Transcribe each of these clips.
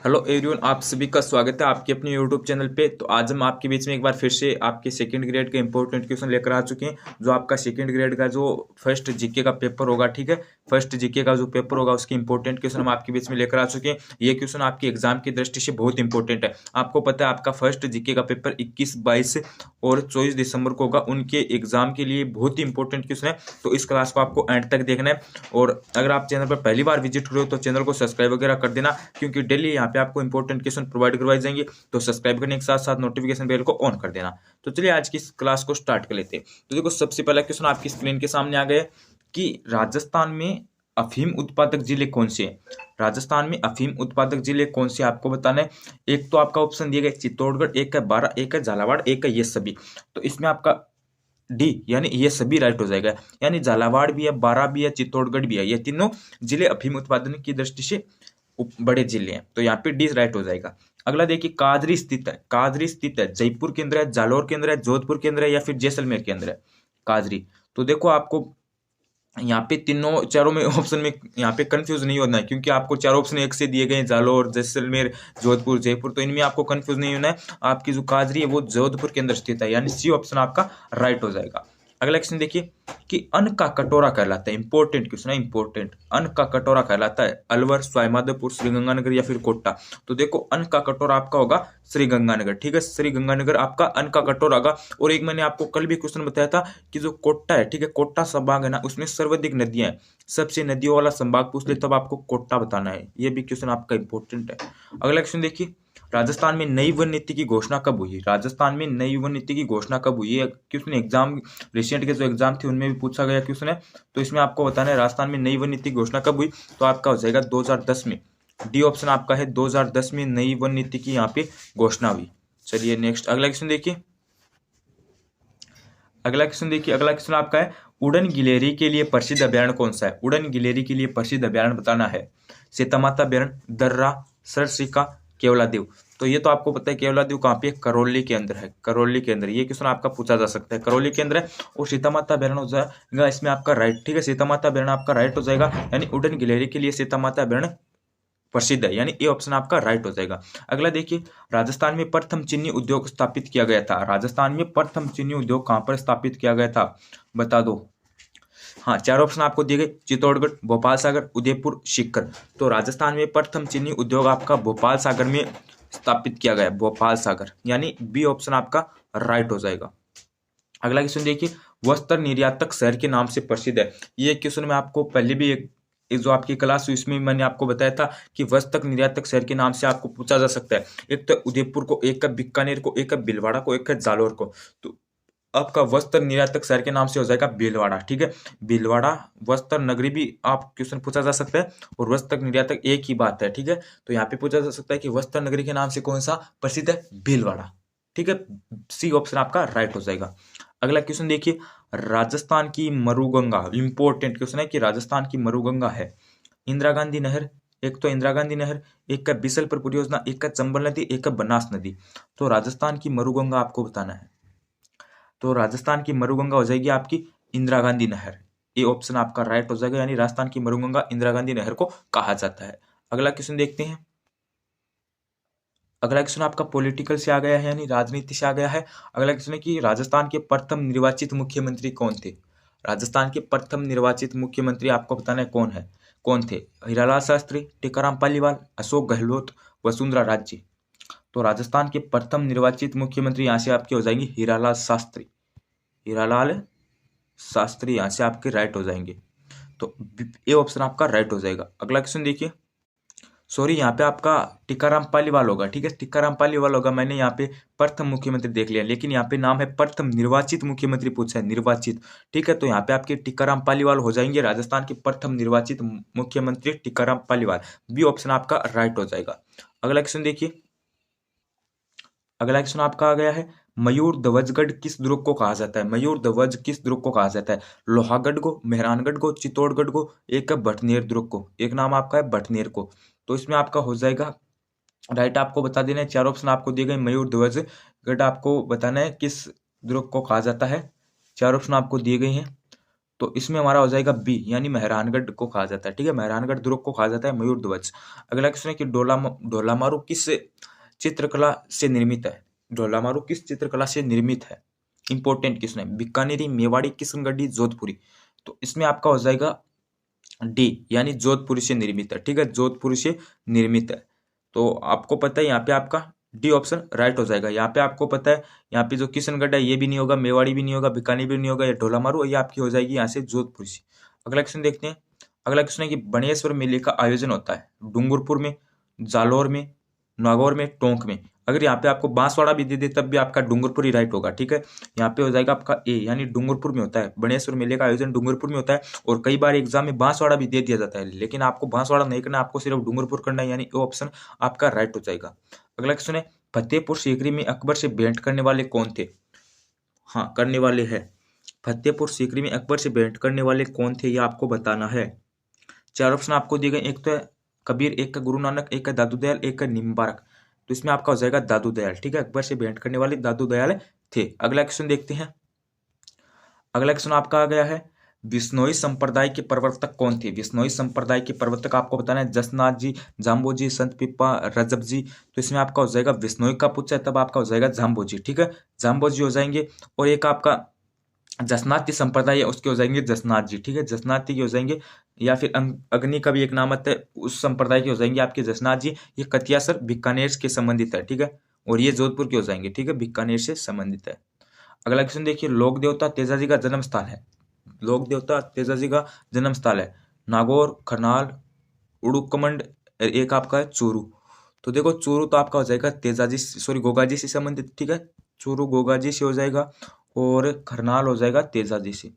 Hello everyone, आप सभी का स्वागत है आपके अपने यूट्यूब चैनल पे। तो आज हम आपके बीच में एक बार फिर से आपके सेकंड ग्रेड के इंपॉर्टेंट क्वेश्चन लेकर आ चुके हैं। जो आपका सेकंड ग्रेड का जो फर्स्ट जीके का पेपर होगा, ठीक है, फर्स्ट जीके का जो पेपर होगा उसके इंपॉर्टेंट क्वेश्चन हम आपके बीच में लेकर आ चुके हैं। ये क्वेश्चन आपके एग्जाम की दृष्टि से बहुत इंपॉर्टेंट है। आपको पता है आपका फर्स्ट जीके का पेपर 21, 22 और 24 दिसंबर को होगा। उनके एग्जाम के लिए बहुत ही इंपॉर्टेंट क्वेश्चन है, तो इस क्लास को आपको एंड तक देखना है। और अगर आप चैनल पर पहली बार विजिट हो रहे हो तो चैनल को सब्सक्राइब वगैरह कर देना, क्योंकि डेली यहाँ पे आपको इंपॉर्टेंट क्वेश्चन प्रोवाइड करवाए जाएंगे। तो सब्सक्राइब करने के साथ साथ नोटिफिकेशन बेल को ऑन कर देना। तो चलिए आज की इस क्लास को स्टार्ट कर लेते हैं। तो देखो, सबसे पहला क्वेश्चन आपकी स्क्रीन के सामने आ गया कि राजस्थान में अफीम उत्पादक जिले कौन से हैं। राजस्थान में अफीम उत्पादक जिले कौन से आपको बताना है। एक तो आपका ऑप्शन दिए गए चित्तौड़गढ़, एक है बारां, एक है झालावाड़, एक है ये सभी। तो इसमें आपका डी यानी ये सभी राइट हो जाएगा। यानी झालावाड़ भी है, बारां भी है, चित्तौड़गढ़ भी है। ये तीनों जिले अफीम उत्पादन की दृष्टि से बड़े जिले हैं, तो यहाँ पे डी राइट हो जाएगा। अगला देखिए, कादरी स्थित है। कादरी स्थित है जयपुर के अंदर है, जालौर के अंदर है, जोधपुर के अंदर है या फिर जैसलमेर के अंदर है कादरी। तो देखो, आपको यहाँ पे तीनों चारों में ऑप्शन में यहाँ पे कंफ्यूज नहीं होना है, क्योंकि आपको चार ऑप्शन एक से दिए गए हैं, जालौर, जैसलमेर, जोधपुर, जयपुर। तो इनमें आपको कंफ्यूज नहीं होना है। आपकी जो काजरी है वो जोधपुर के अंदर स्थित है, यानी सी ऑप्शन आपका राइट हो जाएगा। अगला क्वेश्चन देखिए कि अन्न का कटोरा कहलाता है। इंपॉर्टेंट क्वेश्चन है, इंपॉर्टेंट। अन्न का कटोरा कहलाता है अलवर, सवाईमाधोपुर, श्रीगंगानगर या फिर कोटा। तो देखो, अन्न का कटोरा आपका होगा श्रीगंगानगर, ठीक है। श्रीगंगानगर आपका अन्न का कटोरा होगा। और एक मैंने आपको कल भी क्वेश्चन बताया था कि जो कोटा है, ठीक है, कोटा संभाग है ना, उसमें सर्वाधिक नदियां हैं। सबसे नदियों वाला संभाग पूछ ले तब आपको कोटा बताना है। ये भी क्वेश्चन आपका इंपॉर्टेंट है। अगला क्वेश्चन देखिए, राजस्थान में नई वन नीति की घोषणा कब हुई। राजस्थान में नई वन नीति की घोषणा कब हुई है। क्वेश्चन एग्जाम रिसेंट के जो एग्जाम थे उनमें भी पूछा गया क्वेश्चन है। तो इसमें आपको बताना है राजस्थान में नई वन नीति की घोषणा कब हुई। तो आपका हो जाएगा 2010 में। डी ऑप्शन आपका है, 2010 में नई वन नीति की यहाँ पे घोषणा हुई। चलिए नेक्स्ट अगला क्वेश्चन देखिए। अगला क्वेश्चन आपका है, उड़न गिलेरी के लिए प्रसिद्ध अभ्यारण्य कौन सा है। उड़न गिलेरी के लिए प्रसिद्ध अभ्यारण्य बताना है। सीतामाता अभ्यारण्य, दर्रा, सरसिका, केवलादेव। तो ये तो आपको पता है केवलादेव कहाँ पे, करौली के अंदर है। करौली के अंदर ये क्वेश्चन आपका पूछा जा सकता है, करौली के अंदर है। और सीतामाता अभ्यारण्य हो जाएगा इसमें आपका राइट, ठीक है। सीतामाता अभ्यारण्य आपका राइट हो जाएगा, यानी उड़न गिलेरी के लिए सीतामाता अभ्यारण्य प्रसिद्ध है, यानी ए ऑप्शन आपका राइट हो जाएगा। अगला देखिए, राजस्थान में प्रथम चीनी उद्योग स्थापित किया गया था। राजस्थान में प्रथम चीनी उद्योग कहां पर स्थापित किया गया था, बता दो। हाँ, चार ऑप्शन आपको दिए गए, चित्तौड़गढ़, भोपाल सागर, उदयपुर, सीकर। तो राजस्थान में प्रथम चीनी उद्योग आपका भोपाल सागर में स्थापित किया गया, भोपाल सागर, यानी बी ऑप्शन आपका राइट हो जाएगा। अगला क्वेश्चन देखिए, वस्त्र निर्यातक शहर के नाम से प्रसिद्ध है। ये क्वेश्चन में आपको पहले भी एक जो आपकी क्लास हुई इसमें मैंने आपको बताया था कि वस्त्र निर्यातक शहर के नाम से आपको पूछा जा सकता है। एक तो उदयपुर को, एक है बीकानेर को, एक है भीलवाड़ा को, एक है जालौर को। तो आपका वस्त्र निर्यातक शहर के नाम से हो जाएगा भीलवाड़ा, ठीक है। भीलवाड़ा वस्त्र नगरी भी आप क्वेश्चन पूछा जा सकता है, और वस्त्र निर्यातक एक ही बात है, ठीक है। तो यहाँ पे पूछा जा सकता है कि वस्त्र नगरी के नाम से कौन सा प्रसिद्ध है, भीलवाड़ा, ठीक है। सी ऑप्शन आपका राइट हो जाएगा। अगला क्वेश्चन देखिए, राजस्थान की मरुगंगा, इंपॉर्टेंट क्वेश्चन है कि राजस्थान की मरुगंगा है इंदिरा गांधी नहर, एक तो इंदिरा गांधी नहर, एक का बिसलपुर परियोजना, एक का चंबल नदी, एक का बनास नदी। तो राजस्थान की मरुगंगा आपको बताना है। तो राजस्थान की मरुगंगा हो जाएगी आपकी इंदिरा गांधी नहर। ये ऑप्शन आपका राइट हो जाएगा, यानी राजस्थान की मरुगंगा इंदिरा गांधी नहर को कहा जाता है। अगला क्वेश्चन देखते हैं। अगला क्वेश्चन आपका पॉलिटिकल से आ गया है, यानी राजनीति से आ गया है। अगला क्वेश्चन है कि राजस्थान के प्रथम निर्वाचित मुख्यमंत्री कौन थे। राजस्थान के प्रथम निर्वाचित मुख्यमंत्री आपको बताना है कौन थे। हीरालाल शास्त्री, टीकाराम पालीवाल, अशोक गहलोत, वसुंधरा राजे। तो राजस्थान के प्रथम निर्वाचित मुख्यमंत्री यहाँ से आपके हो जाएंगे हीरालाल शास्त्री। हीरालाल शास्त्री यहाँ से आपके राइट हो जाएंगे। तो ये ऑप्शन आपका राइट हो जाएगा। अगला क्वेश्चन देखिए, सॉरी यहाँ पे आपका टीकाराम पालीवाल होगा, ठीक है, टीकाराम पालीवाल होगा। मैंने यहाँ पे प्रथम मुख्यमंत्री देख लिया, लेकिन यहाँ पे नाम है प्रथम निर्वाचित मुख्यमंत्री पूछा है, निर्वाचित, ठीक है। तो यहाँ पे आपके टीकाराम पालीवाल हो जाएंगे, राजस्थान के प्रथम निर्वाचित मुख्यमंत्री टीकाराम पालीवाल। बी ऑप्शन आपका राइट हो जाएगा। अगला क्वेश्चन देखिए, अगला क्वेश्चन आपका आ गया है, मयूर ध्वजगढ़ किस दुर्ग को कहा जाता है। मयूर ध्वज किस दुर्ग को कहा जाता है। लोहागढ़ को, मेहरानगढ़ को, चित्तौड़गढ़ को, एक है भटनेर दुर्ग को। एक नाम आपका है भटनेर को। तो इसमें आपका हो जाएगा राइट, आपको बता देना है। चार ऑप्शन आपको दिए गए, मयूर ध्वजगढ़ आपको बताना है किस दुर्ग को कहा जाता है। चार ऑप्शन आपको दिए गए हैं। तो इसमें हमारा हो जाएगा बी, यानी मेहरानगढ़ को कहा जाता है। ठीक है, मेहरानगढ़ दुर्ग को कहा जाता है मयूर ध्वज। अगला क्वेश्चन है कि ढोलामारू किस चित्रकला से निर्मित है? ढोलामारू किस चित्रकला से निर्मित है? इंपॉर्टेंट क्वेश्चन है। बीकानेरी, मेवाड़ी, किशनगढ़ी, जोधपुरी। तो इसमें आपका हो जाएगा डी, यानी जोधपुरी से निर्मित है। ठीक है, जोधपुरी से निर्मित है। तो आपको पता है यहाँ पे आपका डी ऑप्शन राइट हो जाएगा। यहाँ पे आपको पता है, यहाँ पे जो किशनगढ़ है ये भी नहीं होगा, मेवाड़ी भी नहीं होगा, बीकानेर भी नहीं होगा, ये ढोलामारू, ये आपकी हो जाएगी यहाँ से जोधपुर से। अगला क्वेश्चन देखते हैं। अगला क्वेश्चन है कि बनेश्वर मेले का आयोजन होता है डूंगरपुर में, जालोर में, नागौर में, टोंक में। अगर यहाँ पे आपको बांसवाड़ा भी दे दे तब भी आपका डूंगरपुर ही राइट होगा। ठीक है, यहाँ पे हो जाएगा आपका ए, यानी डूंगरपुर में होता है। बनेश्वर मेले का आयोजन डूंगरपुर में होता है। और कई बार एग्जाम में बांसवाड़ा भी दे दिया जाता है, लेकिन आपको बांसवाड़ा नहीं करना, आपको सिर्फ डूंगरपुर करना है, यानी ओ ऑप्शन आपका राइट हो जाएगा। अगला क्वेश्चन है फतेहपुर सीकरी में अकबर से भेंट करने वाले कौन थे? हाँ, करने वाले हैं। फतेहपुर सीकरी में अकबर से भेंट करने वाले कौन थे, ये आपको बताना है। चार ऑप्शन आपको दिए गए, एक तो है कबीर, एक है गुरु नानक, एक है दादू दयाल, एक है निम्बारक। तो इसमें आपका हो जाएगा दादू दयाल। ठीक है, अकबर से भेंट करने वाले दादू दयाल थे। अगला क्वेश्चन देखते हैं। अगला क्वेश्चन आपका आ गया है विश्नोई संप्रदाय के प्रवर्तक कौन थे? विश्नोई संप्रदाय के प्रवर्तक आपको बताना है जसनाथ जी, जाम्बो जी, संत पिप्पा, रजब जी। तो इसमें आपका हो जाएगा विश्नोई का पूछा है तब आपका हो जाएगा जाम्बो जी। ठीक है, जाम्बो जी हो जाएंगे। और एक आपका जसनाती संप्रदाय है उसके हो जाएंगे जसनाथ जी। ठीक है, जसनाती के हो जाएंगे, या फिर अग्नि का भी एक नाम आता है, उस संप्रदाय के हो जाएंगे आपके जसनाथ जी। ये कतियासर बीकानेर के संबंधित है। ठीक है, और ये जोधपुर के हो जाएंगे। ठीक है, बीकानेर से संबंधित है। अगला क्वेश्चन देखिए, लोक देवता तेजाजी का जन्म स्थान है। लोक देवता तेजाजी का जन्म स्थल है नागौर, करनाल, उड़ुकमंड, एक आपका है चूरू। तो देखो चूरू तो आपका हो जाएगा तेजाजी, सॉरी गोगाजी से संबंधित। ठीक है, चूरू गोगाजी से हो जाएगा, और करनाल हो जाएगा तेजाजी से,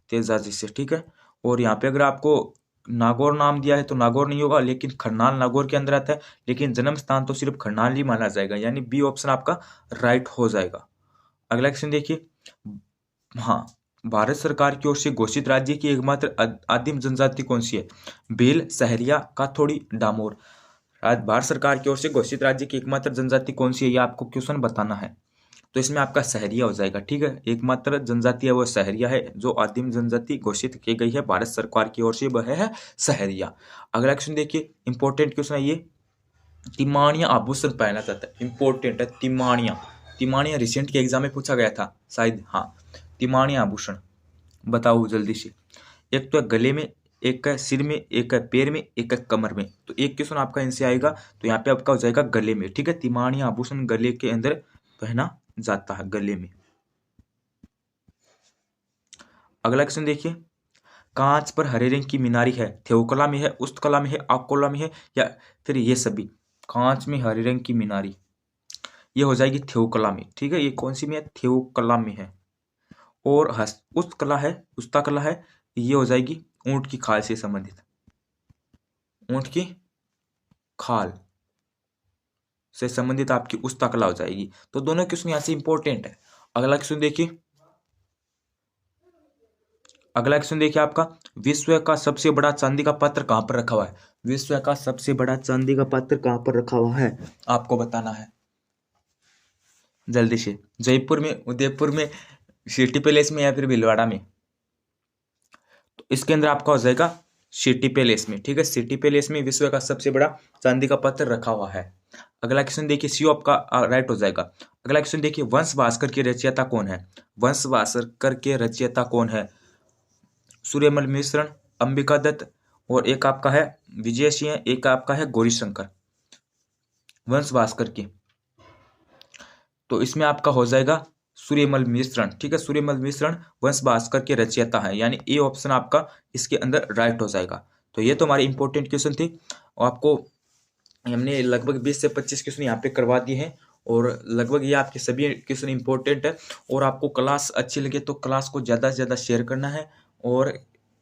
तेजाजी से। ठीक है, और यहाँ पे अगर आपको नागौर नाम दिया है तो नागौर नहीं होगा, लेकिन खरनाल नागौर के अंदर आता है, लेकिन जन्म स्थान तो सिर्फ खरनाल ही माना जाएगा, यानी बी ऑप्शन आपका राइट हो जाएगा। अगला क्वेश्चन देखिए, हाँ, भारत सरकार की ओर से घोषित राज्य की एकमात्र आदिम जनजाति कौन सी है? भील, सहरिया, काथोड़ी, डामोर। भारत सरकार की ओर से घोषित राज्य की एकमात्र जनजाति कौन सी है, ये आपको क्वेश्चन बताना है। तो इसमें आपका सहरिया हो जाएगा। ठीक है, एकमात्र जनजाति है वो सहरिया है, जो आदिम जनजाति घोषित की गई है भारत सरकार की ओर से, वह है सहरिया। अगला क्वेश्चन देखिए, इंपॉर्टेंट क्वेश्चन है ये, तिमानिया आभूषण पहना जाता है। इंपॉर्टेंट है तिमानिया। तिमानिया रिसेंट के एग्जाम में पूछा गया था शायद। हाँ, तिमानिया आभूषण बताओ जल्दी से। एक तो है गले में, एक है सिर में, एक है पैर में, एक है कमर में। तो एक क्वेश्चन आपका इनसे आएगा, तो यहाँ पे आपका हो जाएगा गले में। ठीक है, तिमानिया आभूषण गले के अंदर पहना जाता है, गले में। अगला क्वेश्चन देखिए, कांच पर हरे रंग की मीनारी है, थेवकला में है, उस्तकला में है, आकोला में है, या फिर ये सभी? कांच में हरे रंग की मीनारी ये हो जाएगी थेवकला में। ठीक है, ये कौन सी में है? थेवकला में है। और उस्तकला है, उस्तकला है, ये हो जाएगी ऊंट की खाल से संबंधित, ऊंट की खाल से संबंधित आपकी उस्तकला हो जाएगी। तो दोनों क्वेश्चन यहाँ से इंपॉर्टेंट है। अगला क्वेश्चन देखिए, अगला क्वेश्चन देखिए आपका, विश्व का सबसे बड़ा चांदी का पात्र कहां पर रखा हुआ है? विश्व का सबसे बड़ा चांदी का पात्र कहां पर रखा हुआ है, आपको बताना है जल्दी से। जयपुर में, उदयपुर में, सिटी पैलेस में, या फिर भीलवाड़ा में? तो इसके अंदर आपका हो जाएगा सिटी पैलेस में। ठीक है, सिटी पैलेस में विश्व का सबसे बड़ा चांदी का पत्थर रखा हुआ है। अगला क्वेश्चन देखिए, सी आपका राइट हो जाएगा। अगला क्वेश्चन देखिए, वंश भास्कर के रचयिता कौन है? वंश भास्कर के रचयिता कौन है? सूर्यमल मिश्रण, अंबिका दत्त, और एक आपका है विजय सिंह, एक आपका है गौरीशंकर। वंश भास्कर की, तो इसमें आपका हो जाएगा सूर्यमल मिश्रण। ठीक है, सूर्यमल मिश्रण वंश भास्कर के रचयिता है, यानी ए ऑप्शन आपका इसके अंदर राइट हो जाएगा। तो ये तो हमारे इंपॉर्टेंट क्वेश्चन थे, और आपको हमने लगभग 20 से 25 क्वेश्चन यहाँ पे करवा दिए हैं, और लगभग ये आपके सभी क्वेश्चन इंपॉर्टेंट है। और आपको क्लास अच्छी लगे तो क्लास को ज़्यादा से ज़्यादा शेयर करना है, और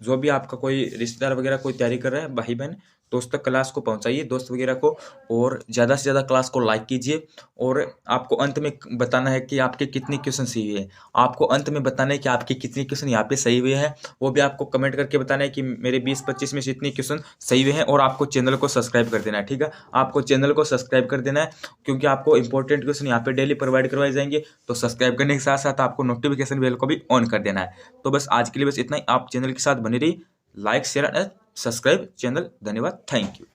जो भी आपका कोई रिश्तेदार वगैरह कोई तैयारी कर रहा है भाई बहन, दोस्त तक क्लास को पहुंचाइए, दोस्त वगैरह को, और ज़्यादा से ज़्यादा क्लास को लाइक कीजिए। और आपको अंत में बताना है कि आपके कितने क्वेश्चन सही हुए हैं, आपको अंत में बताना है कि आपके कितने क्वेश्चन यहाँ पे सही हुए हैं, वो भी आपको कमेंट करके बताना है कि मेरे 20-25 में से इतने क्वेश्चन सही हुए हैं। और आपको चैनल को सब्सक्राइब कर देना है, ठीक है, आपको चैनल को सब्सक्राइब कर देना है, क्योंकि आपको इंपॉर्टेंट क्वेश्चन यहाँ पे डेली प्रोवाइड करवाए जाएंगे। तो सब्सक्राइब करने के साथ साथ आपको नोटिफिकेशन बेल को भी ऑन कर देना है। तो बस आज के लिए बस इतना ही। आप चैनल के साथ बने रहिए, like share and subscribe channel. धन्यवाद, थैंक यू।